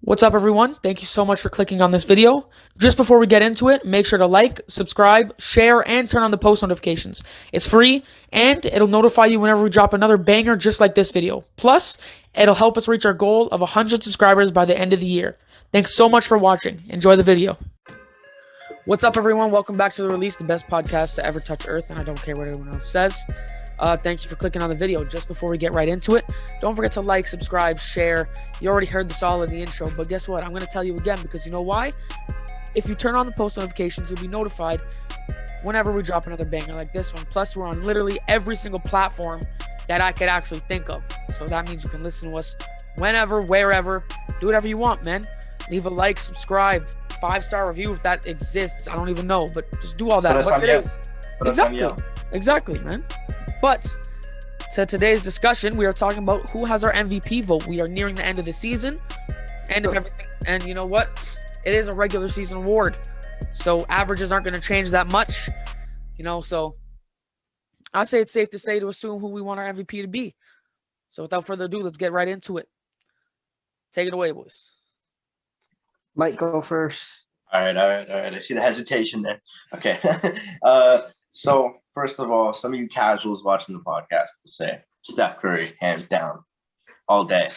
What's up, everyone? Thank you so much for clicking on this video. Just before we get into it, make sure to like, subscribe, share, and turn on the post notifications. It's free, and it'll notify you whenever we drop another banger just like this video. Plus, it'll help us reach our goal of 100 subscribers by the end of the year. Thanks so much for watching. Enjoy the video. What's up, everyone? Welcome back to The Release, the best podcast to ever touch Earth, and I don't care what anyone else says. Thank you for clicking on the video. Just before we get right into it, don't forget to like, subscribe, share. You already heard this all in the intro, but guess what? I'm going to tell you again because you know why? If you turn on the post notifications, you'll be notified whenever we drop another banger like this one. Plus, we're on literally every single platform that I could actually think of. So that means you can listen to us whenever, wherever. Do whatever you want, man. Leave a like, subscribe, 5-star review if that exists. I don't even know, but just do all that. What it is. Exactly, man. But to today's discussion, we are talking about who has our MVP vote. We are nearing the end of the season, end of everything, and you know what? It is a regular season award, so averages aren't going to change that much, So I'd say it's safe to assume who we want our MVP to be. So without further ado, let's get right into it. Take it away, boys. Mike, go first. All right. I see the hesitation there. Okay. So first of all, some of you casuals watching the podcast will say Steph Curry, hands down, all day.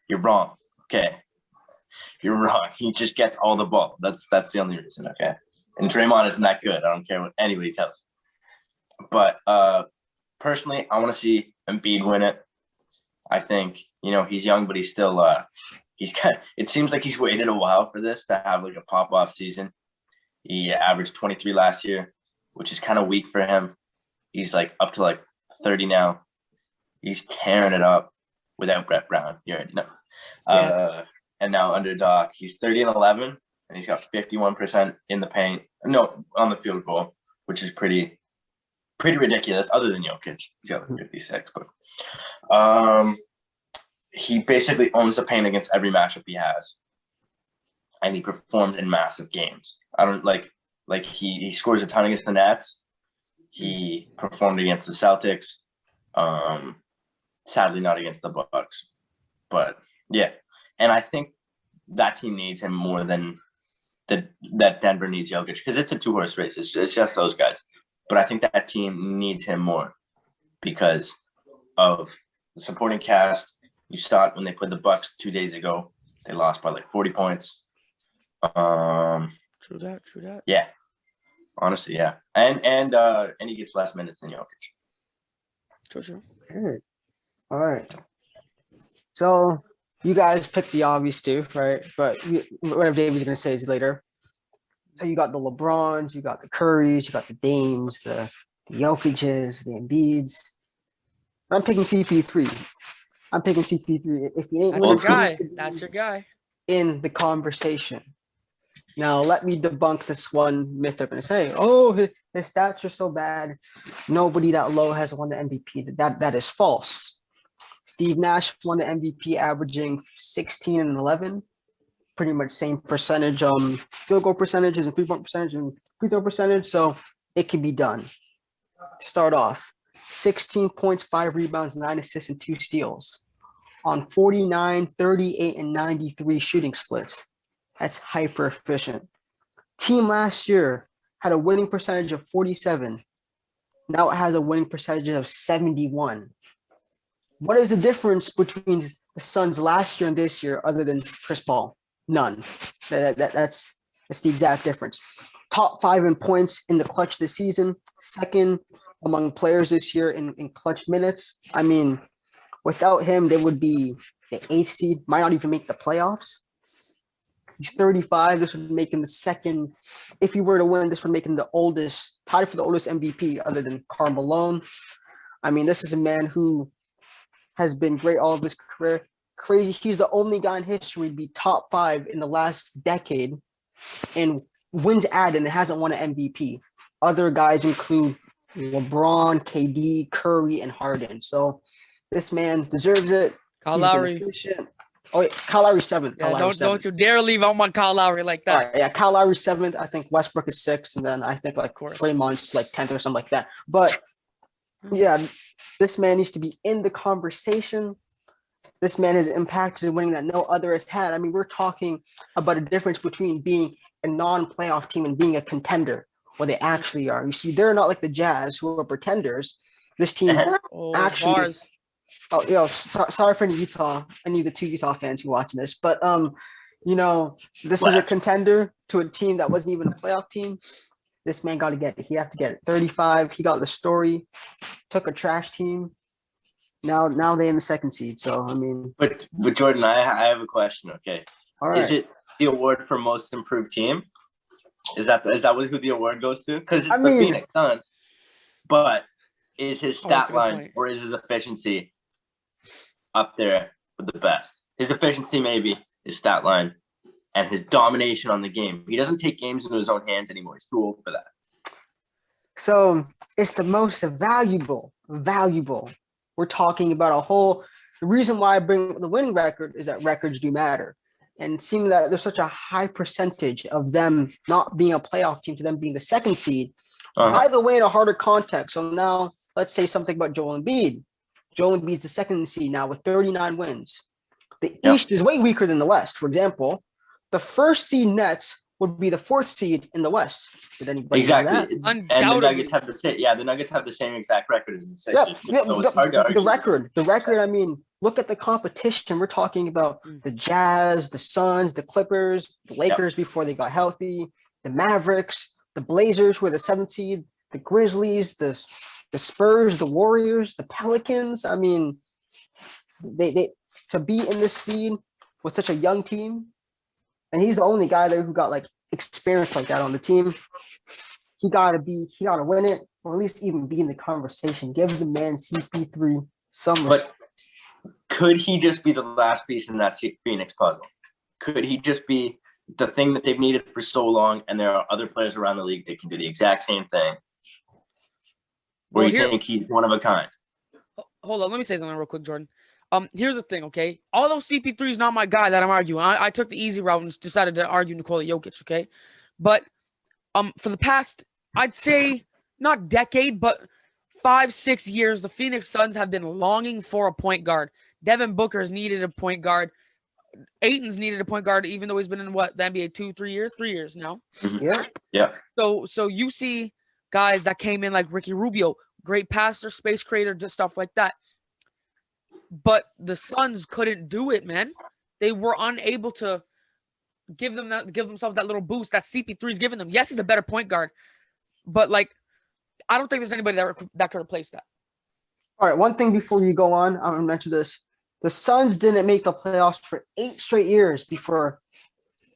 You're wrong. Okay. You're wrong. He just gets all the ball. That's the only reason. Okay. And Draymond isn't that good. I don't care what anybody tells me. But personally, I want to see Embiid win it. I think, he's young, but he's still it seems like he's waited a while for this to have like a pop-off season. He averaged 23 last year, which is kind of weak for him. He's like up to like 30 now. He's tearing it up without Brett Brown. You already know. Yeah. And now under Doc, he's 30-11, and he's got 51% in the paint. No, on the field goal, which is pretty ridiculous. Other than JOKIC, he's got like 56. But he basically owns the paint against every matchup he has, and he performs in massive games. I don't like he scores a ton against the Nets. He performed against the Celtics. Sadly not against the Bucks. But yeah. And I think that team needs him more than that Denver needs Jokic, because it's a 2-horse race. It's just those guys. But I think that team needs him more because of the supporting cast. You saw it when they played the Bucks 2 days ago. They lost by like 40 points. True that. Yeah. Honestly, yeah. And he gets less minutes than Jokic. True. All right. So you guys picked the obvious two, right? But whatever David's going to say is later. So you got the LeBrons, you got the Currys, you got the Dames, the Jokic's, the Embiids. I'm picking CP3. If you ain't that's your guy. In the conversation. Now, let me debunk this one myth they're going to say, oh, his stats are so bad. Nobody that low has won the MVP. That is false. Steve Nash won the MVP averaging 16 and 11. Pretty much same percentage, field goal percentages and three-point percentage and free throw percentage. So it can be done. To start off, 16 points, 5 rebounds, 9 assists, and 2 steals on 49, 38, and 93 shooting splits. That's hyper efficient. Team last year had a winning percentage of 47. Now it has a winning percentage of 71. What is the difference between the Suns last year and this year other than Chris Paul? None. That's the exact difference. Top 5 in points in the clutch this season. Second among players this year in clutch minutes. I mean, without him, they would be the 8th seed, might not even make the playoffs. He's 35. This would make him the second. If he were to win, this would make him the oldest, tied for the oldest MVP other than Karl Malone. I mean, this is a man who has been great all of his career. Crazy. He's the only guy in history to be top 5 in the last decade in wins added and hasn't won an MVP. Other guys include LeBron, KD, Curry, and Harden. So this man deserves it. Kyle Lowry. Oh, yeah, Kyle Lowry 7th. Yeah, don't you dare leave out my Kyle Lowry like that. All right, yeah, Kyle Lowry 7th. I think Westbrook is 6th, and then I think like Draymond's like 10th or something like that. But yeah, this man needs to be in the conversation. This man has impacted winning that no other has had. I mean, we're talking about a difference between being a non-playoff team and being a contender, what they actually are. You see, they're not like the Jazz who are pretenders. This team actually. Bars. Oh, sorry for any of the two Utah fans who are watching this, but this is a contender to a team that wasn't even a playoff team. This man got to get it. He have to get it. 35. He got the story. Took a trash team. Now they in the second seed. So I mean, but Jordan, I have a question. Okay, all right. Is it the award for most improved team? Is that who the award goes to? Because it's the Phoenix Suns. But is his stat line or is his efficiency up there with the best? His efficiency, maybe, his stat line, and his domination on the game. He doesn't take games into his own hands anymore. He's too old for that. So it's the most valuable. We're talking about the reason why I bring up the winning record is that records do matter. And seeing that there's such a high percentage of them not being a playoff team to them being the second seed, by the way, in a harder context. So now let's say something about Joel Embiid. Joel Embiid's the second seed now with 39 wins. The East is way weaker than the West. For example, the first seed Nets would be the fourth seed in the West. Did anybody know that? Undoubtedly. And the Nuggets have the Nuggets have the same exact record as the Sixers. The record. I mean, look at the competition. We're talking about the Jazz, the Suns, the Clippers, the Lakers before they got healthy, the Mavericks, the Blazers who are the seventh seed, the Grizzlies, the Spurs, the Warriors, the Pelicans. I mean, they to be in this seed with such a young team, and he's the only guy there who got like experience like that on the team. He gotta win it, or at least even be in the conversation. Give the man CP3 some respect. But could he just be the last piece in that Phoenix puzzle? Could he just be the thing that they've needed for so long, and there are other players around the league that can do the exact same thing? Or you think he's one of a kind? Hold on, let me say something real quick, Jordan. Here's the thing, okay? Although CP3 is not my guy that I'm arguing, I took the easy route and decided to argue Nikola Jokic, okay? But for the past, I'd say not decade, but 5-6 years, the Phoenix Suns have been longing for a point guard. Devin Booker's needed a point guard. Ayton's needed a point guard, even though he's been in the NBA 2-3 years, 3 years now. Yeah. So you see guys that came in like Ricky Rubio, great passer, space creator, just stuff like that. But the Suns couldn't do it, man. They were unable to give themselves that little boost that CP3 is giving them. Yes, he's a better point guard, but like, I don't think there's anybody that could replace that. All right, one thing before you go on, I'm gonna mention this. The Suns didn't make the playoffs for 8 straight years before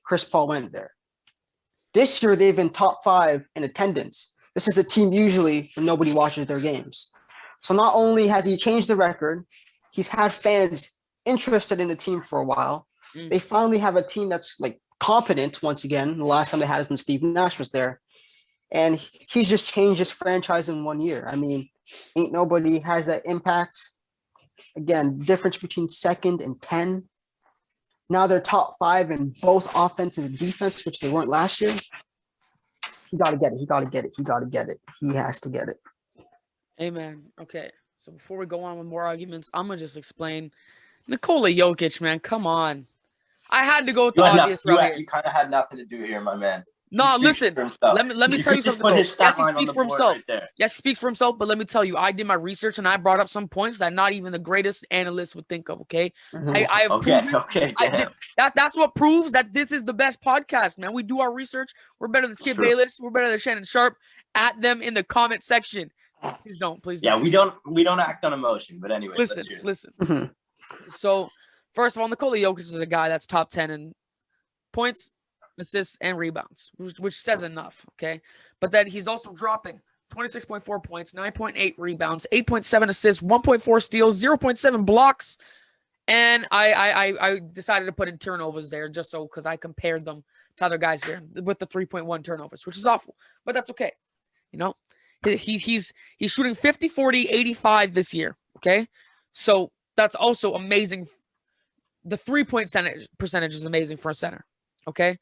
Chris Paul went there. This year, they've been top 5 in attendance. This is a team usually where nobody watches their games. So not only has he changed the record, he's had fans interested in the team for a while. They finally have a team that's like competent once again. The last time they had it when Steve Nash was there. And he's just changed his franchise in 1 year. I mean, ain't nobody has that impact. Again, difference between second and 10. Now they're top 5 in both offensive and defense, which they weren't last year. He got to get it. He has to get it. Amen. Okay. So before we go on with more arguments, I'm going to just explain. Nikola Jokic, man, come on. I had to go with the obvious route here. You kind of had nothing to do here, my man. No, listen. Let me tell you something. Yes, he speaks for himself. Yes, he speaks for himself. But let me tell you, I did my research and I brought up some points that not even the greatest analysts would think of. Okay, I have proven. That's what proves that this is the best podcast, man. We do our research. We're better than Skip Bayless. We're better than Shannon Sharp. At them in the comment section. Please don't. Yeah, we don't act on emotion. But anyway, listen. So first of all, Nikola Jokic is a guy that's top 10 in points, assists, and rebounds, which says enough, okay? But then he's also dropping 26.4 points, 9.8 rebounds, 8.7 assists, 1.4 steals, 0.7 blocks, and I decided to put in turnovers there just so because I compared them to other guys here with the 3.1 turnovers, which is awful, but that's okay. You know, he's shooting 50, 40, 85 this year, okay? So that's also amazing. The 3-point percentage is amazing for a center, okay?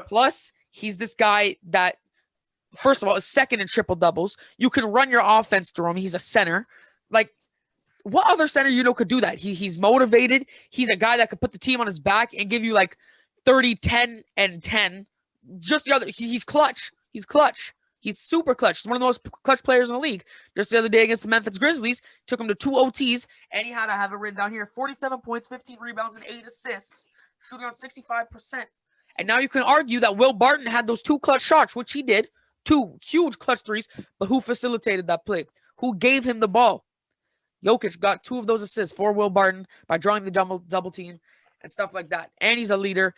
Plus, he's this guy that, first of all, is second in triple doubles. You can run your offense through him. He's a center. Like, what other center could do that? He's motivated. He's a guy that could put the team on his back and give you like 30, 10, and 10. Just the other, he's clutch. He's clutch. He's super clutch. He's one of the most clutch players in the league. Just the other day against the Memphis Grizzlies, took him to 2 OTs, and he had to have it written down here: 47 points, 15 rebounds, and 8 assists, shooting on 65%. And now you can argue that Will Barton had those 2 clutch shots, which he did, 2 huge clutch threes, but who facilitated that play? Who gave him the ball? Jokic got 2 of those assists for Will Barton by drawing the double team and stuff like that. And he's a leader.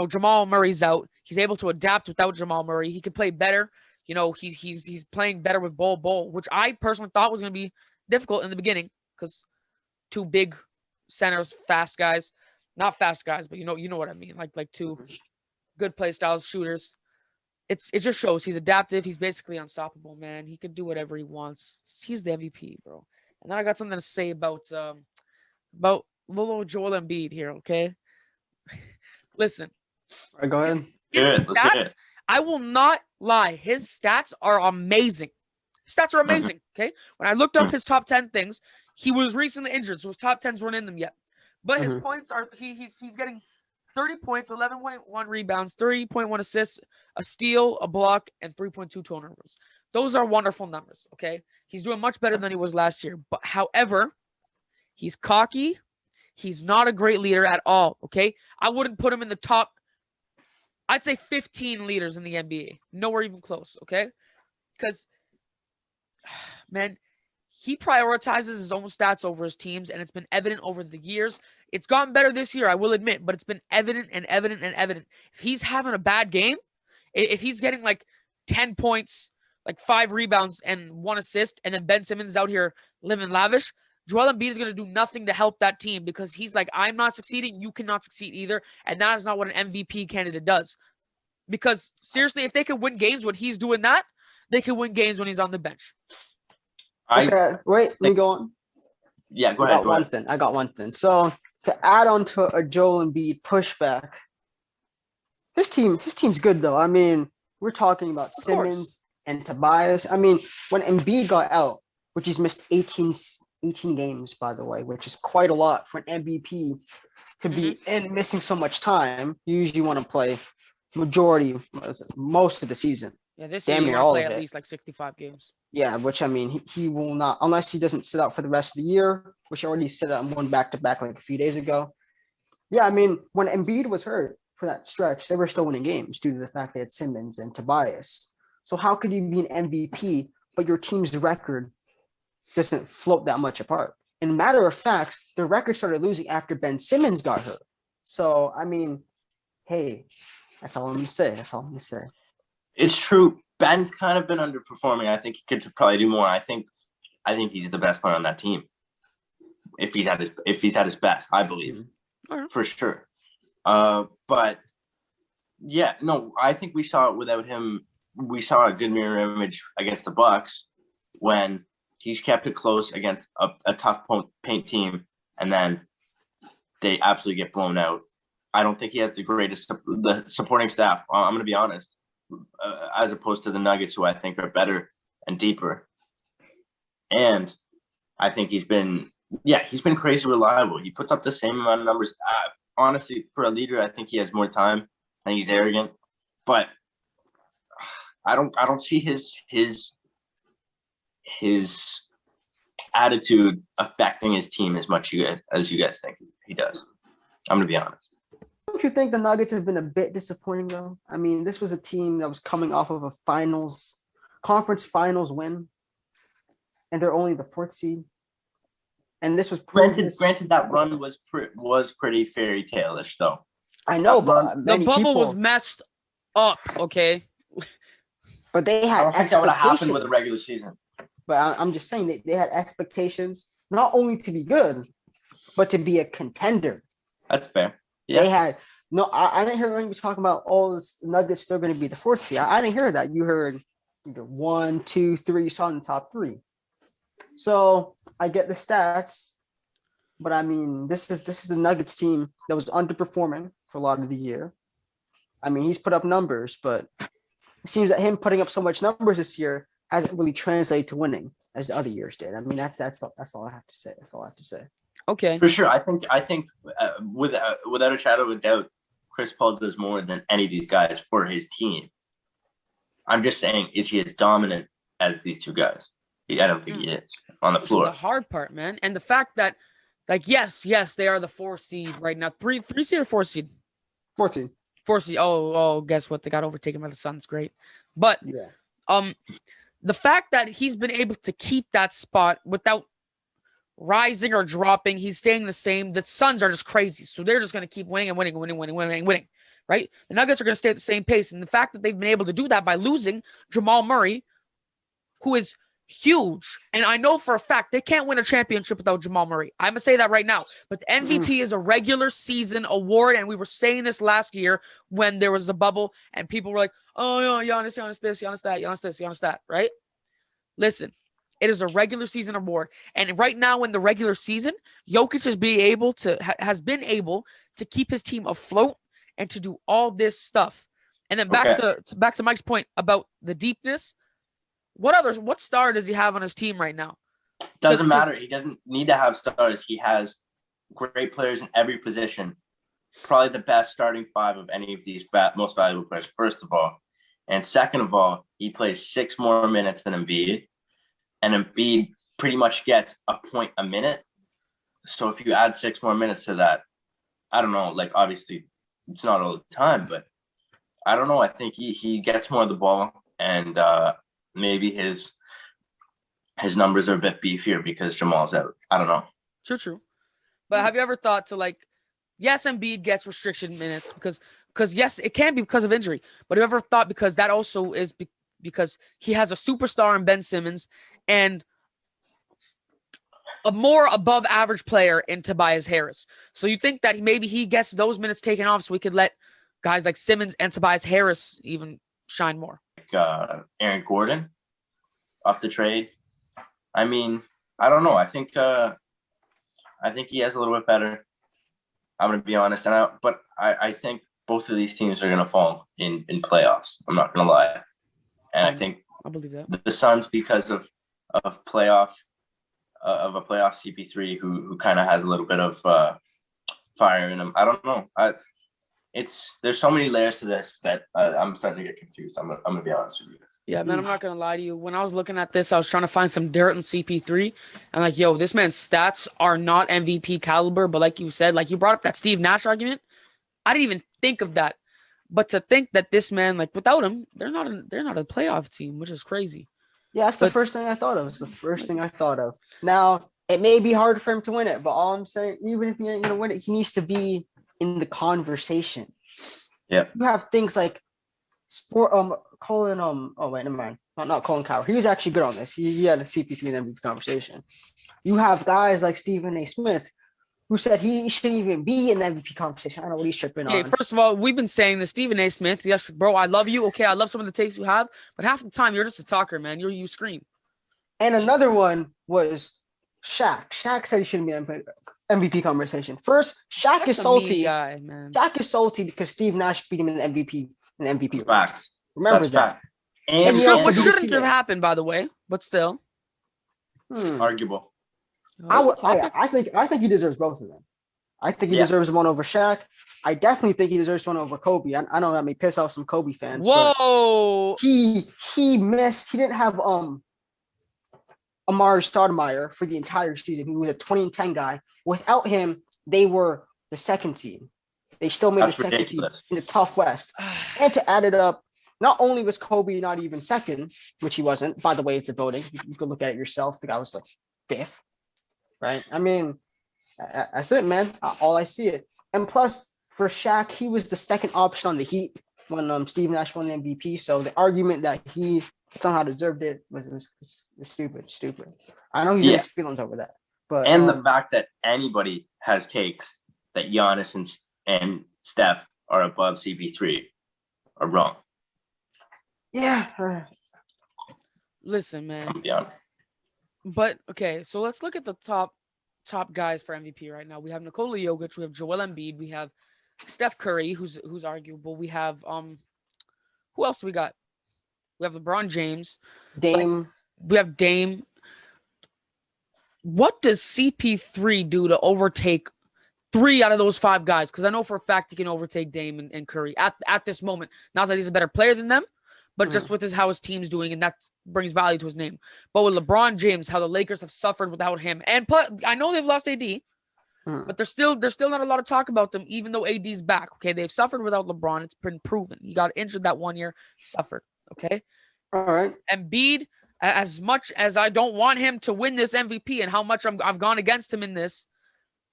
Jamal Murray's out. He's able to adapt without Jamal Murray. He can play better. He's playing better with Bol, which I personally thought was going to be difficult in the beginning because 2 big centers, fast guys, not fast guys, but you know what I mean, like 2 good play styles, shooters. It just shows he's adaptive. He's basically unstoppable, man. He can do whatever he wants. He's the MVP, bro. And then I got something to say about little Joel Embiid here, okay? Listen. All right, go ahead. His stats, I will not lie. His stats are amazing. Okay? When I looked up his top 10 things, he was recently injured, so his top 10s weren't in them yet. But his points are he's getting 30 points, 11.1 rebounds, 3.1 assists, a steal, a block, and 3.2 turnovers. Those are wonderful numbers, okay? He's doing much better than he was last year. But however, he's cocky. He's not a great leader at all, okay? I wouldn't put him in the top, I'd say 15 leaders in the NBA. Nowhere even close, okay? Because, man, he prioritizes his own stats over his team's, and it's been evident over the years. It's gotten better this year, I will admit, but it's been evident. If he's having a bad game, if he's getting like 10 points, like 5 rebounds and 1 assist, and then Ben Simmons is out here living lavish, Joel Embiid is going to do nothing to help that team because he's like, I'm not succeeding, you cannot succeed either, and that is not what an MVP candidate does. Because, seriously, if they can win games when he's doing that, they can win games when he's on the bench. Okay, wait, let me go on. Yeah, go ahead. I got one thing. So, to add on to a Joel Embiid pushback, his team's good, though. I mean, we're talking about Simmons and Tobias. I mean, when Embiid got out, which he's missed 18 games, by the way, which is quite a lot for an MVP to be in missing so much time. You usually want to play most of the season. Yeah, this year he will play at least like 65 games. Yeah, which I mean, he will not, unless he doesn't sit out for the rest of the year, which already sit out and won back-to-back like a few days ago. Yeah, I mean, when Embiid was hurt for that stretch, they were still winning games due to the fact they had Simmons and Tobias. So how could you be an MVP, but your team's record doesn't float that much apart? And matter of fact, the record started losing after Ben Simmons got hurt. So, I mean, hey, that's all I'm going to say. It's true. Ben's kind of been underperforming. I think he could probably do more. I think he's the best player on that team. If he's at his best, I believe. For sure. But yeah, no, I think we saw it without him. We saw a good mirror image against the Bucks when he's kept it close against a tough paint team, and then they absolutely get blown out. I don't think he has the supporting staff. I'm going to be honest. As opposed to the Nuggets, who I think are better and deeper. And I think he's been crazy reliable. He puts up the same amount of numbers. Honestly, for a leader, I think he has more time. I think he's arrogant, but I don't see his attitude affecting his team as much as you guys think he does. I'm gonna be honest. Don't you think the Nuggets have been a bit disappointing, though? I mean, this was a team that was coming off of a conference finals win, and they're only the 4th seed. And this was granted that run was pretty fairy tale-ish, though. I know, but the bubble was messed up. Okay, but they had I don't think that would have expectations. happened with the regular season. But I'm just saying they had expectations not only to be good, but to be a contender. That's fair. Yeah. They had I didn't hear anybody talking about the Nuggets still going to be the 4th seed. I didn't hear that. You heard either 1, 2, 3. You saw in the top 3. So I get the stats, but I mean this is the Nuggets team that was underperforming for a lot of the year. I mean, he's put up numbers, but it seems that him putting up so much numbers this year hasn't really translated to winning as the other years did. I mean, that's all I have to say. That's all I have to say. Okay. For sure. I think without a shadow of a doubt, Chris Paul does more than any of these guys for his team. I'm just saying, is he as dominant as these two guys? I don't think he is on the floor. Which is the hard part, man. And the fact that, like, yes, they are the 4 seed right now. 3 seed or 4 seed? 4th seed. 4 seed. Oh, guess what? They got overtaken by the Suns. Great. But the fact that he's been able to keep that spot without rising or dropping, he's staying the same. The Suns are just crazy. So they're just going to keep winning, right? The Nuggets are going to stay at the same pace. And the fact that they've been able to do that by losing Jamal Murray, who is huge. And I know for a fact they can't win a championship without Jamal Murray. I'm going to say that right now. But the MVP is a regular season award. And we were saying this last year when there was a bubble and people were like, oh, yeah, Giannis this, Giannis that, right? Listen, it is a regular season award. And right now in the regular season, Jokic has been able to keep his team afloat and to do all this stuff. And then back to Mike's point about the deepness. What star does he have on his team right now? Doesn't matter. He doesn't need to have stars. He has great players in every position. Probably the best starting 5 of any of these most valuable players, first of all. And second of all, he plays 6 more minutes than Embiid. And Embiid pretty much gets a point a minute. So if you add 6 more minutes to that, I don't know, like obviously it's not all the time, but I don't know. I think he gets more of the ball and maybe his numbers are a bit beefier because Jamal's out. I don't know. True. But have you ever thought to, like, yes, Embiid gets restriction minutes because yes, it can be because of injury. But have you ever thought because that also is because he has a superstar in Ben Simmons and a more above average player in Tobias Harris. So you think that maybe he gets those minutes taken off so we could let guys like Simmons and Tobias Harris even shine more. Like Aaron Gordon off the trade. I mean, I don't know. I think he has a little bit better. I'm going to be honest. But I think both of these teams are going to fall in playoffs. I'm not going to lie. And I think I believe that the Suns, because of a playoff CP3 who kind of has a little bit of fire in him. I don't know. There's so many layers to this that I'm starting to get confused. I'm gonna be honest with you guys. Yeah, man, I'm not gonna lie to you. When I was looking at this, I was trying to find some dirt on CP3, and like, yo, this man's stats are not MVP caliber. But like you said, like you brought up that Steve Nash argument, I didn't even think of that. But to think that this man, like without him, they're not a playoff team, which is crazy. Yeah, that's the first thing I thought of. It's the first thing I thought of. Now, it may be hard for him to win it, but all I'm saying, even if he ain't going to win it, he needs to be in the conversation. Yeah. You have things like Colin, oh, wait, never mind. Not Colin Coward. He was actually good on this. He had a CP3 and MVP conversation. You have guys like Stephen A. Smith who said he shouldn't even be in the MVP conversation. I don't know what he's tripping on. First of all, we've been saying this, Stephen A. Smith. Yes, bro, I love you. Okay, I love some of the takes you have, but half the time you're just a talker, man. You scream. And another one was Shaq. Shaq said he shouldn't be in the MVP conversation. First, Shaq is salty. Guy, man. Shaq is salty because Steve Nash beat him in the MVP. Facts. Remember That's that. fact. And which shouldn't have happened, by the way, but still. Arguable. I think he deserves both of them. I think he deserves one over Shaq. I definitely think he deserves one over Kobe. I know that may piss off some Kobe fans. Whoa! He missed. He didn't have Amari Stoudemire for the entire season. He was a 20-10 guy. Without him, they were the second seed. They still made the second seed in the tough West. And to add it up, not only was Kobe not even second, which he wasn't, by the way, the voting. You can look at it yourself. The guy was like fifth. Right? I mean, that's it, man. All I see it. And plus, for Shaq, he was the second option on the Heat when Steve Nash won the MVP. So the argument that he somehow deserved it was stupid. I know he's in his feelings over that. But the fact that anybody has takes that Giannis and Steph are above CP3 are wrong. Yeah. Listen, man. I'm gonna be honest. But okay, so let's look at the top guys for MVP right now. We have Nikola Jokic, we have Joel Embiid, we have Steph Curry, who's arguable. We have who else we got? We have LeBron James. Dame. We have Dame. What does CP3 do to overtake 3 out of those 5 guys? Because I know for a fact he can overtake Dame and Curry at this moment. Not that he's a better player than them, but just with how his team's doing, and that brings value to his name. But with LeBron James, how the Lakers have suffered without him, and I know they've lost AD, but there's still not a lot of talk about them, even though AD's back. Okay, they've suffered without LeBron. It's been proven. He got injured that 1 year, suffered. Okay, All right. Embiid, as much as I don't want him to win this MVP, and how much I've gone against him in this,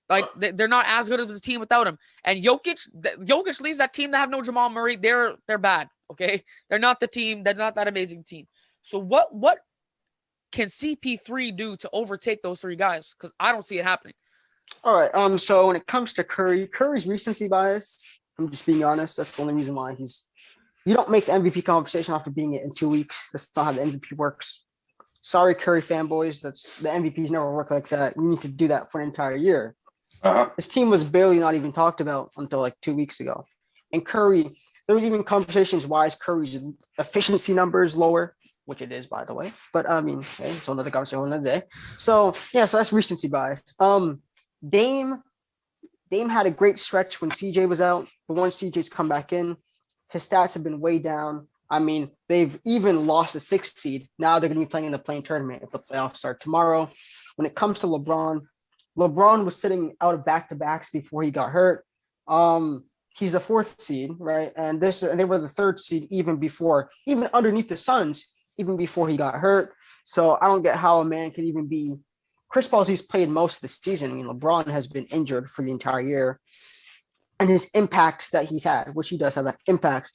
like they're not as good as a team without him. And Jokic leaves that team that have no Jamal Murray. They're bad. Okay, they're not the team. They're not that amazing team. So what can CP3 do to overtake those 3 guys? Because I don't see it happening. All right. So when it comes to Curry's recency bias, I'm just being honest. That's the only reason why you don't make the MVP conversation after being it in 2 weeks. That's not how the MVP works. Sorry, Curry fanboys. That's the MVPs never work like that. You need to do that for an entire year. His team was barely not even talked about until like 2 weeks ago. And Curry, there was even conversations why is Curry's efficiency numbers lower, which it is, by the way. But I mean, okay, so another conversation another day. So yeah, so that's recency bias. Dame had a great stretch when CJ was out, but once CJ's come back in, his stats have been way down. I mean, they've even lost a 6th seed. Now they're going to be playing in the play-in tournament if the playoffs start tomorrow. When it comes to LeBron was sitting out of back-to-backs before he got hurt. He's the 4th seed, right? And they were the 3rd seed even underneath the Suns, even before he got hurt. So I don't get how a man can even be. Chris Paul's he's played most of the season. I mean, LeBron has been injured for the entire year. And his impact that he's had, which he does have an impact,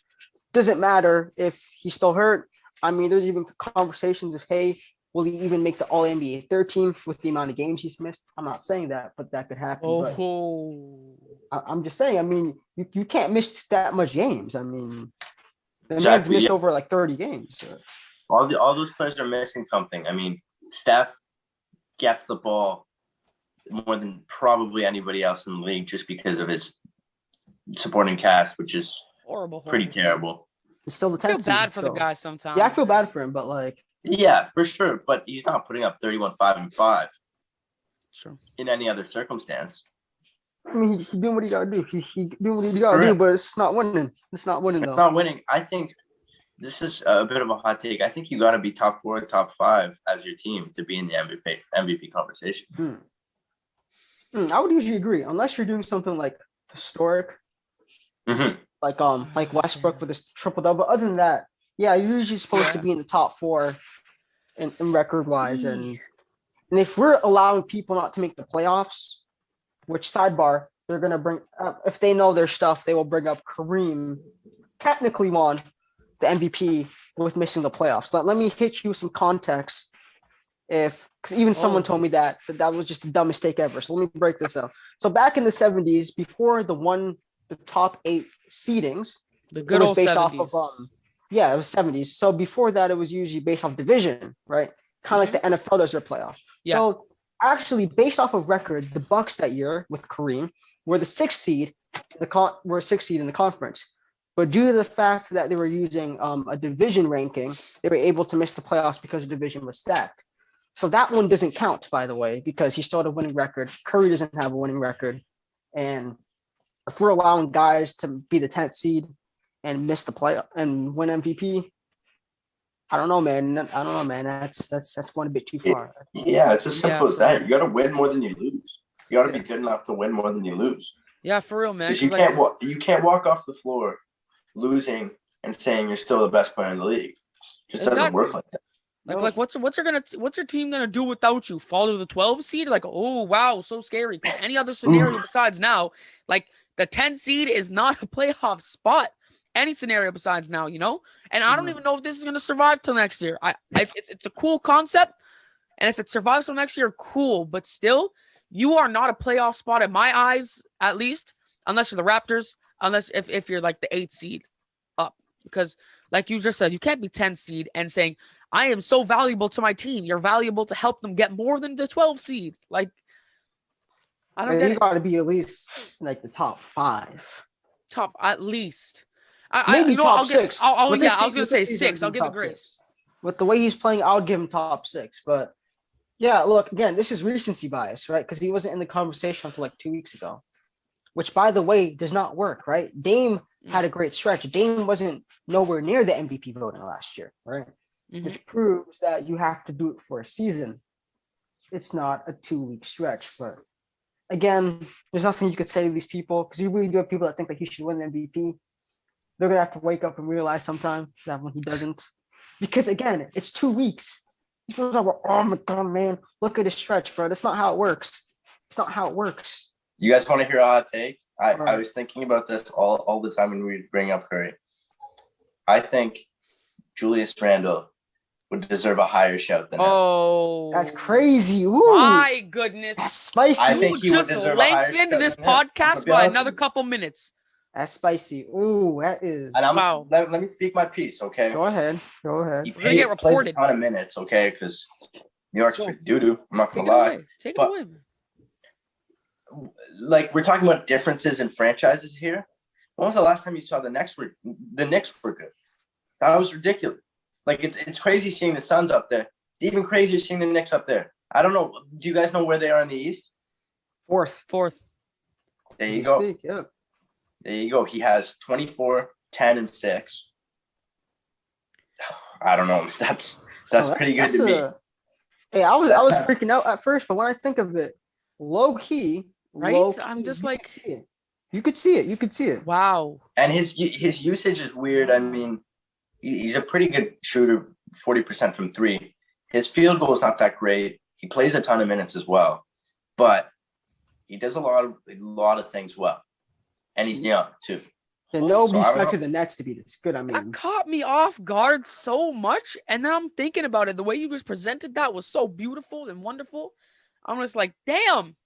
doesn't matter if he's still hurt. I mean, there's even conversations of, hey, will he even make the All-NBA 3rd team with the amount of games he's missed? I'm not saying that, but that could happen. I'm just saying, I mean, you can't miss that much games. I mean, the man's missed over like 30 games. So. All those players are missing something. I mean, Steph gets the ball more than probably anybody else in the league just because of his supporting cast, which is horrible, pretty terrible. It's still the 10th. I feel bad for the guy sometimes. Yeah, I feel bad for him, but like. Yeah, for sure. But he's not putting up 31, 5, and 5. Sure. In any other circumstance. I mean, he's doing what he got to do. He's doing what he got to do, but it's not winning. It's not winning, though. It's not winning. I think this is a bit of a hot take. I think you got to be top 4, top 5 as your team to be in the MVP conversation. I would usually agree, unless you're doing something like historic, like Westbrook with this triple-double. Other than that, yeah, you're usually supposed to be in the top 4 in record-wise. And if we're allowing people not to make the playoffs, which sidebar, they're going to bring up, if they know their stuff, they will bring up Kareem technically won the MVP with missing the playoffs. Let me hit you some context. Because even someone told me that was just the dumbest mistake ever. So let me break this up. So back in the 70s, before the top 8 seedings, the good old based 70s. off of it was 70s. So before that, it was usually based off division, right? Kind of like the NFL does their playoff. Yeah. So actually, based off of record, the Bucks that year with Kareem were the 6th seed. Were 6th seed in the conference. But due to the fact that they were using a division ranking, they were able to miss the playoffs because the division was stacked. So that one doesn't count, by the way, because he still had a winning record. Curry doesn't have a winning record. And if we're allowing guys to be the 10th seed and miss the playoff and win MVP, I don't know, man. That's going a bit too far. Yeah, it's as simple as that. You got to win more than you lose. You got to be good enough to win more than you lose. Yeah, for real, man. You can't walk off the floor losing and saying you're still the best player in the league. It just doesn't work like that. Like what's your team gonna do without you? Fall to the 12 seed? Like, oh wow, so scary. Because any other scenario besides now, like the 10 seed is not a playoff spot. Any scenario besides now, you know. And I don't even know if this is gonna survive till next year. It's a cool concept, and if it survives till next year, cool. But still, you are not a playoff spot in my eyes, at least, unless you're the Raptors. Unless if you're like the 8th seed up, because like you just said, you can't be 10 seed and saying, I am so valuable to my team. You're valuable to help them get more than the 12 seed. Like, I don't get it. You got to be at least like the top 5. Top, at least. Maybe top 6. I was going to say 6. I'll give it grace. With the way he's playing, I would give him top 6. But Yeah, look, again, this is recency bias, right? Because he wasn't in the conversation until like 2 weeks ago, which, by the way, does not work, right? Dame had a great stretch. Dame wasn't nowhere near the MVP voting last year, right? Mhm. Which proves that you have to do it for a season. It's not a 2-week stretch, but again, there's nothing you could say to these people because you really do have people that think like he should win the MVP. They're gonna have to wake up and realize sometime that when he doesn't, because again, it's 2 weeks. People are like, oh my god, man, look at his stretch, bro. That's not how it works. It's not how it works. You guys want to hear a hot take? I Right. was thinking about this all the time when we bring up Curry. I think Julius Randle would deserve a higher shout than him. Oh, That's crazy. Ooh, my goodness. that's spicy. I think he would just deserve a higher lengthened shout this than him. I'll podcast be by honest another with you. couple minutes. That's spicy. Ooh, that is. And Wow. let me speak my piece, okay? Go ahead. Go ahead. He We're gonna get plays reported. a ton of minutes, okay? Because New York's Go. doo-doo. I'm not Take gonna it lie. away. Take it But- away. Like we're talking about differences in franchises here. When was the last time you saw the Knicks were good? That was ridiculous. Like it's crazy seeing the Suns up there. It's even crazier seeing the Knicks up there. I don't know. Do you guys know where they are in the East? Fourth. There you You go. speak, yeah. There you go. He has 24, 10, and 6. I don't know. That's Oh, pretty good to me. Hey, I was freaking out at first, but when I think of it, low key, Right? low-key, I'm just you like- could see it. You could see it. You could see it. Wow. And his usage is weird. I mean, he's a pretty good shooter, 40% from 3. His field goal is not that great. He plays a ton of minutes as well, but he does a lot of things well, and he's young too. And nobody So I don't expected know. the Nets to be this good. I That mean, caught me off guard so much. And then I'm thinking about it. The way you just presented that was so beautiful and wonderful. I'm just like, damn.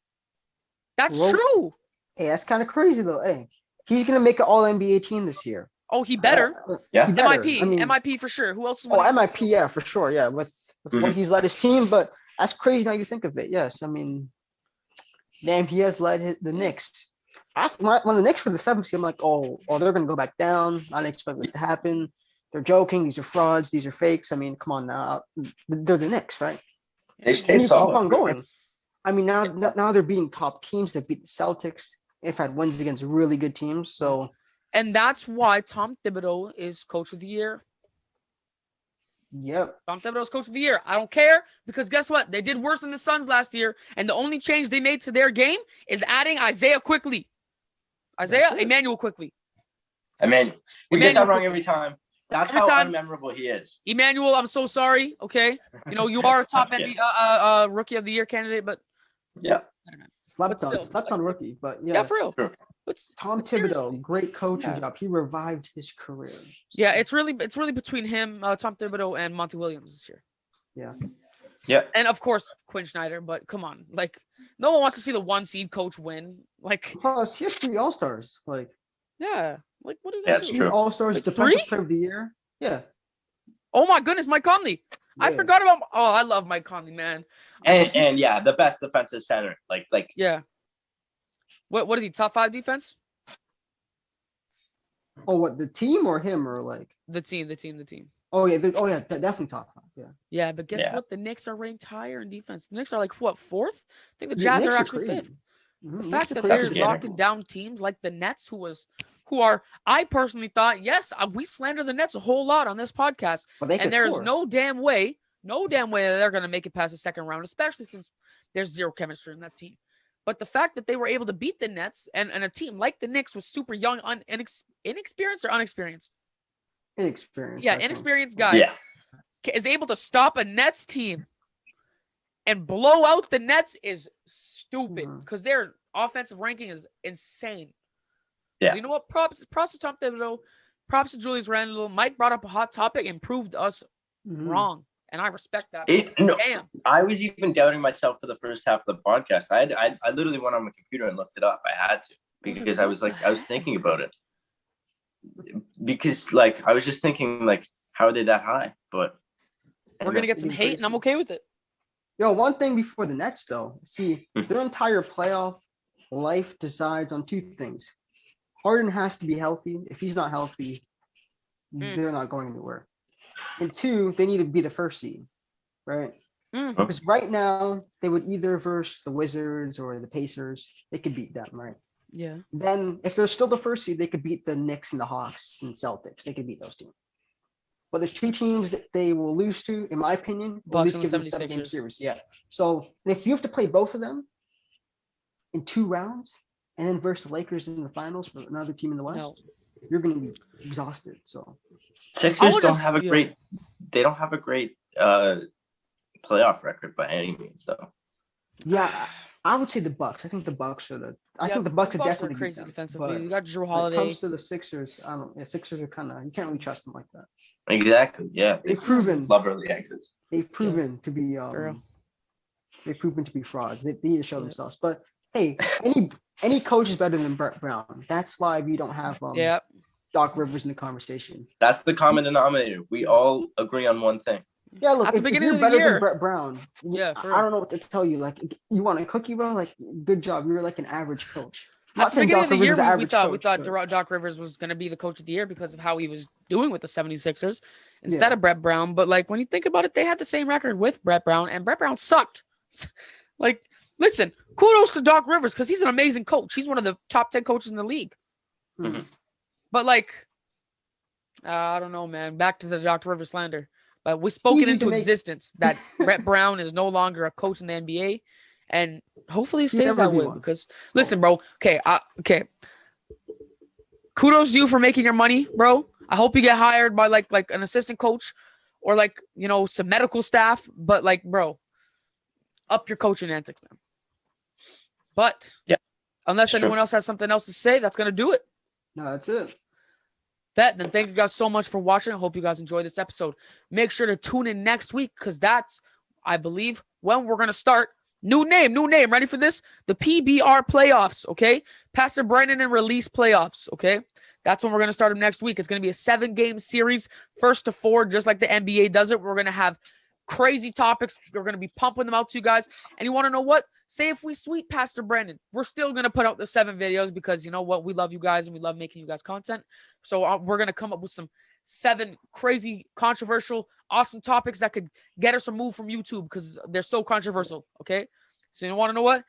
That's Well, true. hey, that's kind of crazy though. Hey, he's gonna make an All NBA team this year. Oh, he better. Yeah. He better. MIP. I mean, MIP for sure. Who else is oh, winning? MIP, yeah, for sure, yeah. With what Mhm. he's led his team, but that's crazy now you think of it. Yes, I mean, damn, he has led the Knicks. When the Knicks were the 7th seed, I'm like, oh, they're gonna go back down. I didn't expect this to happen. They're joking. These are frauds. These are fakes. I mean, come on now. They're the Knicks, right? They And stayed you keep solid. on going. I mean, now they're beating top teams. They beat the Celtics. They've had wins against really good teams. So And that's why Tom Thibodeau is coach of the year. yep. Tom Thibodeau's coach of the year. I don't care because guess what? They did worse than the Suns last year. And the only change they made to their game is adding Isaiah Quickly. That's it. Emmanuel Quickly. I mean, we get that Emmanuel- wrong every time. That's Every how time. unmemorable he is. Emmanuel, I'm so sorry. Okay. You know, you are a top rookie of the year candidate, but Yeah. Slept But still, on rookie. But yeah, yeah, for real. True. But, Tom but seriously. Thibodeau, great coaching Yeah. job. He revived his career. Yeah, it's really between him, Tom Thibodeau, and Monty Williams this year. Yeah. And of course, Quinn Snyder, but come on. Like, no one wants to see the 1 seed coach win. Like, Plus, he has 3 All-Stars. Like yeah. Like, what are you Yeah, guys it's doing? true. 3 All-Stars, Like defensive 3? player of the year. Yeah. Oh my goodness, Mike Conley. I Yeah. forgot about. Oh, I love Mike Conley, man. And yeah, the best defensive center. Like Yeah. What is he? Top 5 defense? Oh, what, the team or him or like? The team. Oh yeah, definitely top 5. Yeah. Yeah, but guess Yeah. what? The Knicks are ranked higher in defense. The Knicks are like what, 4th? I think the The Jazz Knicks are actually crazy. 5th. Mhm, The Knicks fact are that crazy. they're That's scary. knocking down teams like the Nets, who are, I personally thought, yes, we slander the Nets a whole lot on this podcast, But they and could there's score. no damn way that they're gonna make it past the second round, especially since there's zero chemistry in that team. But the fact that they were able to beat the Nets and a team like the Knicks was super young, inexperienced or unexperienced. Inexperienced. Yeah, I think. inexperienced guys yeah. is able to stop a Nets team and blow out the Nets is stupid Mhm. because their offensive ranking is insane. Yeah. So you know what? Props to Tom Thibodeau. Props to Julius Randle. Mike brought up a hot topic and proved us Mhm. wrong, and I respect that. No, Damn. I was even doubting myself for the first half of the podcast. I literally went on my computer and looked it up. I had to because I was thinking about it. Because I was just thinking how are they that high? But We're gonna get some hate, and I'm okay with it. Yo, one thing before the Nets though. See, Hmm. their entire playoff life decides on 2 things. Harden has to be healthy. If he's not healthy, they're not going anywhere. And 2, they need to be the 1st seed, right? Because right now they would either verse the Wizards or the Pacers. They could beat them, right? Yeah. Then if they're still the first seed, they could beat the Knicks and the Hawks and Celtics. They could beat those teams. But the two teams that they will lose to, in my opinion, will at Bucks least and give the them a 7-game 76ers. series. Yeah. So if you have to play both of them in 2 rounds and then versus the Lakers in the finals for another team in the West, No. you're going to be exhausted. So Sixers would don't just- have a yeah. great. They don't have a great playoff record by any means, though. yeah, I would say the Bucks. I think the Bucks are the. I think the Bucks are definitely beat crazy them, defensively. but You got Drew when it Holiday. comes to the Sixers, I don't. Yeah, Sixers are kind of. You can't really trust them like that. Exactly. Yeah. They've proven. Love early exits. They've proven to be. For real. They've proven to be frauds. They need to show Yeah. themselves. But hey, any coach is better than Brett Brown. That's why we don't have Yeah. Doc Rivers in the conversation. That's the common denominator. We all agree on one thing. Yeah, look, At the if beginning you're of the better year. than Brett Brown, Yeah, I for don't know what to tell you. Like, you want a cookie, bro? Like, good job. You're like an average coach. I'm not At the saying beginning Doc of the Rivers year, is an we average thought coach, but- Doc Rivers was going to be the coach of the year because of how he was doing with the 76ers instead of Brett Brown. But like when you think about it, they had the same record with Brett Brown, and Brett Brown sucked. Like, listen, kudos to Doc Rivers because he's an amazing coach. He's one of the top 10 coaches in the league. Mhm. But like, I don't know, man. Back to the Doc Rivers slander. But we spoke it easy to into make- existence that Brett Brown is no longer a coach in the NBA, and hopefully it He'll stays never that be way. one. Because listen, bro. Okay, kudos to you for making your money, bro. I hope you get hired by like an assistant coach or like some medical staff. But like, bro, up your coaching antics, man. But Yeah, unless it's anyone true. else has something else to say, that's gonna do it. No, that's it. Then thank you guys so much for watching. I hope you guys enjoyed this episode. Make sure to tune in next week because that's, I believe, when we're going to start. New name. Ready for this? The PBR playoffs, okay? Pastor Brennan and release playoffs, okay? That's when we're going to start them next week. It's going to be a 7-game series, 1st to 4, just like the NBA does it. We're going to have crazy topics. We're going to be pumping them out to you guys. And you want to know what? Say if we sweep Pastor Brennan, we're still going to put out the 7 videos because you know what? We love you guys and we love making you guys content. So we're going to come up with some 7 crazy, controversial, awesome topics that could get us removed from YouTube because they're so controversial. Okay. So you want to know what?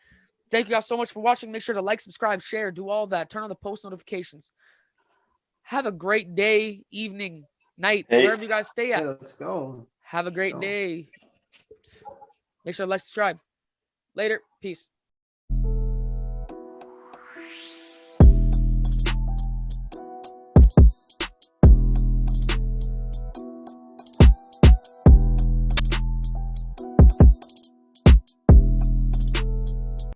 Thank you guys so much for watching. Make sure to like, subscribe, share, do all that. Turn on the post notifications. Have a great day, evening, night, Peace. wherever you guys stay at. Yeah, let's go. Have a great go. day. Make sure to like, subscribe. Later. Peace.